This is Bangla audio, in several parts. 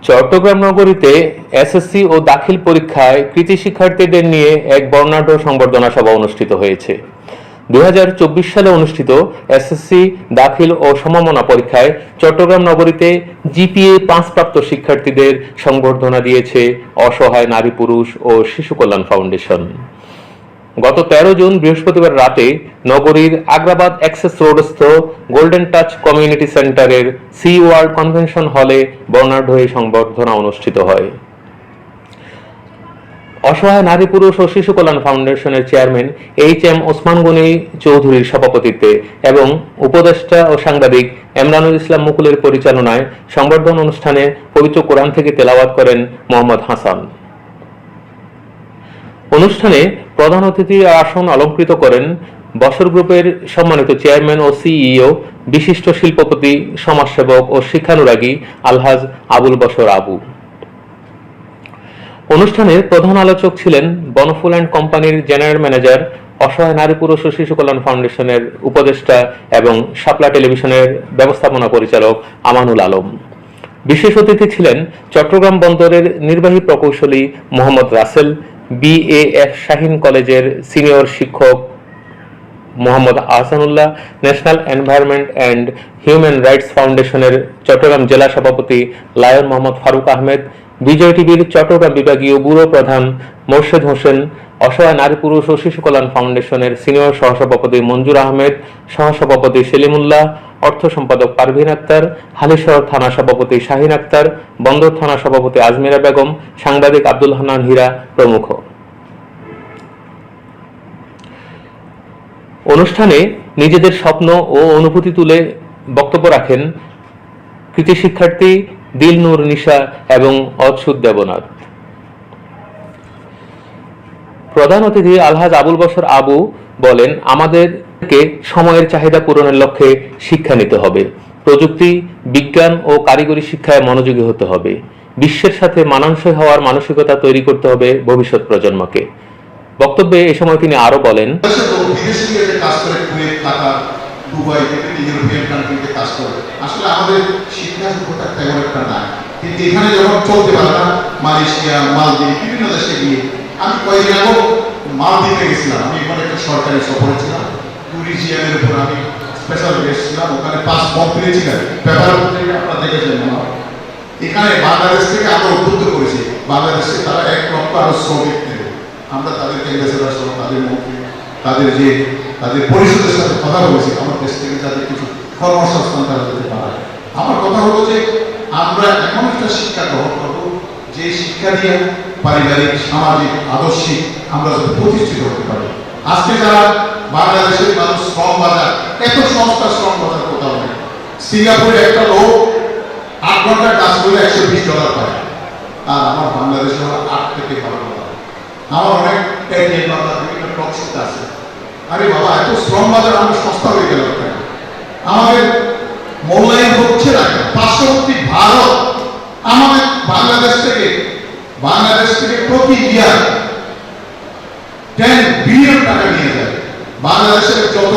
চট্টগ্রাম নগরীতে এসএসসি ও দাখিল পরীক্ষায় কৃতী শিক্ষার্থীদের নিয়ে এক বর্ণাঢ্য সংবর্ধনা সভা অনুষ্ঠিত হয়েছে। 2024 সালে অনুষ্ঠিত এসএসসি দাখিল ও সমমানা পরীক্ষায় চট্টগ্রাম নগরীতে জিপিএ 5 প্রাপ্ত শিক্ষার্থীদের সংবর্ধনা দিয়েছে অসহায় নারী পুরুষ ও শিশু কল্যাণ ফাউন্ডেশন। গত 13 জুন বৃহস্পতিবার রাতে নগরীর আগ্রাবাদ অ্যাক্সেস রোডস্থ গোল্ডেন টাচ কমিউনিটি সেন্টারের সি ওয়ার্ল্ড কনভেনশন হলে বর্ণাঢ্য এই সংবর্ধনা অনুষ্ঠিত হয়। অসহায় নারী পুরুষ ও শিশু কল্যাণ ফাউন্ডেশনের চেয়ারম্যান এইচ.এম. ওসমান গনি চৌধুরীর সভাপতিত্বে এবং উপদেষ্টা ও সাংবাদিক এমরানুল ইসলাম মুকুলের পরিচালনায় সংবর্ধনা অনুষ্ঠানে পবিত্র কোরআন থেকে তেলাওয়াত করেন মোহাম্মদ হাসান। অনুষ্ঠানে প্রধান অতিথির আসন অলংকৃত করেন বশর গ্রুপের সম্মানিত চেয়ারম্যান ও সিইও, বিশিষ্ট শিল্পপতি, সমাজসেবক ও শিক্ষানুরাগী আলহাজ আবুল বশর আবু। অনুষ্ঠানে প্রধান আলোচক ছিলেন বনফুল অ্যান্ড কোম্পানির জেনারেল ম্যানেজার, অসহায় নারী পুরুষ ও শিশু কল্যাণ ফাউন্ডেশনের উপদেষ্টা এবং শাপলা টেলিভিশনের ব্যবস্থাপনা পরিচালক আমানুল আলম। বিশেষ অতিথি ছিলেন চট্টগ্রাম বন্দরের নির্বাহী প্রকৌশলী মোহাম্মদ রাসেল, বিএএফ শাহীন কলেজের সিনিয়র শিক্ষক Mohammad Ahsanullah, national environment and human rights ফাউন্ডেশনের চট্টগ্রাম জেলা সভাপতি লায়ন মোহাম্মদ ফারুক আহমেদ, বিজয় টিভির চট্টগ্রাম বিভাগীয় ব্যুরো প্রধান মোর্শেদ হোসেন, অসহায় নারী পুরুষ ও শিশু কল্যাণ ফাউন্ডেশনের সিনিয়র সহসভাপতি মঞ্জুর আহমেদ, সহসভাপতি সেলিমুল্লাহ, অর্থ সম্পাদক পারভিন আক্তার, হালিশহর থানা সভাপতি শাহিন আক্তার, বন্দর থানা সভাপতি আজমিরা বেগম, সাংবাদিক আব্দুল হান্নান হীরা প্রমুখ। অনুষ্ঠানে নিজেদের স্বপ্ন ও অনুভূতি তুলে বক্তব্য রাখেন কৃতী শিক্ষার্থী দিলনুর নিশা এবং অচ্ছুত দেবনাথ। প্রধান অতিথি আলহাজ আবুল বশর আবু বলেন, আমাদেরকে সময়ের চাহিদা পূরণের লক্ষ্যে শিক্ষা নিতে হবে, প্রযুক্তি, বিজ্ঞান ও কারিগরি শিক্ষায় মনোযোগী হতে হবে, বিশ্বের সাথে মানানসই হওয়ার মানসিকতা তৈরি করতে হবে ভবিষ্যৎ প্রজন্মকে। বক্তব্যে এ সময় তিনি আরো বলেন, দুবাই ইউরোপিয়ান কান্ট্রিতে কাজ করে, আসলে আমাদের শিক্ষা যোগ্যতা তেমন একটা নাই, কিন্তু এখানে যখন চলতে পারে না, মালয়েশিয়া, মালদ্বীপ, বিভিন্ন দেশে গিয়ে আমি কয়েকদিন আগে মালদ্বীপে গেছিলাম। আমি এখানে একটা সরকারি সফরে ছিলাম, ট্যুরিজিয়ামের উপর আমি স্পেশাল গেস্ট ছিলাম। ওখানে 5 মন্ত্রী ছিলেন, পেপার আপনারা দেখেছেন। এখানে বাংলাদেশ থেকে আমরা উদ্বুদ্ধ করেছি, বাংলাদেশে তারা 1 লক্ষ আরো শ্রমিক নেবে। আমরা তাদেরকে অ্যাম্বাসেডর সহ তাদের মন্ত্রী, তাদের পরিষদের সাথে কথা বলেছি, আমার দেশ থেকে যাদের কিছু কর্মসংস্থান তারা দিতে পারে। আমার কথা হলো যে আমরা এমন একটা শিক্ষা গ্রহণ করবো যে শিক্ষা দিয়ে পারিবারিক, সামাজিক, আদর্শিক আমরা যাতে প্রতিষ্ঠিত হতে পারি। আজকে যারা বাংলাদেশের মানুষ শ্রম বাজার, এত সস্তা শ্রম বাজার কোথাও নেই। সিঙ্গাপুরে একটা লোক 8 ঘন্টা কাজ করলে $120 পায়, আর আমার বাংলাদেশে 8 থেকে 12 ডলার। আমার অনেক বিভিন্ন টকশিট আছে। আরে বাবা, এত শ্রম বাজার আমরা সস্তা হয়ে গেল কেন? আমাদের মূল্যায়ন হচ্ছে না। পার্শ্ববর্তী ভারত আমাদের বাংলাদেশ থেকে প্রতি ইয়ার 10 বিলিয়ন টাকা নিয়ে যায়। বাংলাদেশের যত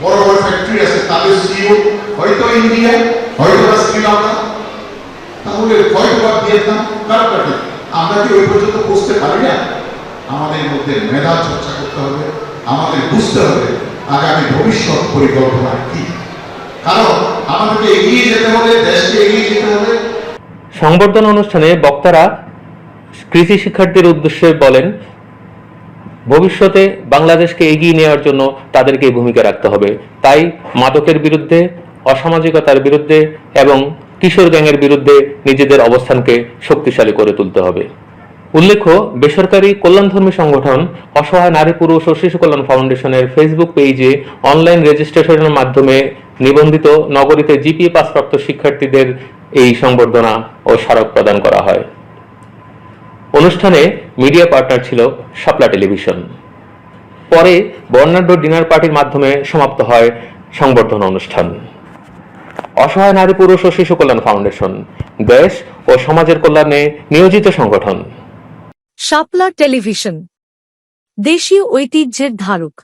বড় বড় ফ্যাক্টরি আছে তাদের সিইও হয়তো ইন্ডিয়া, হয়তো শ্রীলঙ্কা, তাহলে হয়তো ভিয়েতনাম, কারো। আমরা কি ওই পর্যন্ত পৌঁছতে পারি না? আমাদের মধ্যে মেধা চর্চা করতে হবে, আমাদের বুঝতে হবে আগামী ভবিষ্যৎ পরিকল্পনা কি, কারণ আমাদেরকে এগিয়ে যেতে হবে, দেশকে এগিয়ে যেতে হবে। সংবর্ধনা অনুষ্ঠানে বক্তারা কৃতী শিক্ষার্থীর উদ্দেশ্যে বলেন, ভবিষ্যতে বাংলাদেশকে এগিয়ে নেওয়ার জন্য তাদেরকে ভূমিকা রাখতে হবে। তাই মাদকের বিরুদ্ধে, অসামাজিকতার বিরুদ্ধে এবং কিশোর গ্যাংয়ের বিরুদ্ধে নিজেদের অবস্থানকে শক্তিশালী করে তুলতে হবে। উল্লেখ্য, বেসরকারি কল্যাণধর্মী সংগঠন অসহায় নারী পুরুষ ও শিশু কল্যাণ ফাউন্ডেশনের ফেসবুক পেজে অনলাইন রেজিস্ট্রেশনের মাধ্যমে নিবন্ধিত নগরীতে জিপিএ 5 প্রাপ্ত শিক্ষার্থীদের এই সংবর্ধনা ও স্মারক প্রদান করা হয়। অনুষ্ঠানে মিডিয়া পার্টনার ছিল শাপলা টেলিভিশন। পরে বর্ণাঢ্য ডিনার পার্টির মাধ্যমে সমাপ্ত হয় সংবর্ধনা অনুষ্ঠান। অসহায় নারী পুরুষ ও শিশু কল্যাণ ফাউন্ডেশন দেশ ও সমাজের কল্যাণে নিয়োজিত সংগঠন। শাপলা টেলিভিশন, দেশীয় ঐতিহ্যের ধারক।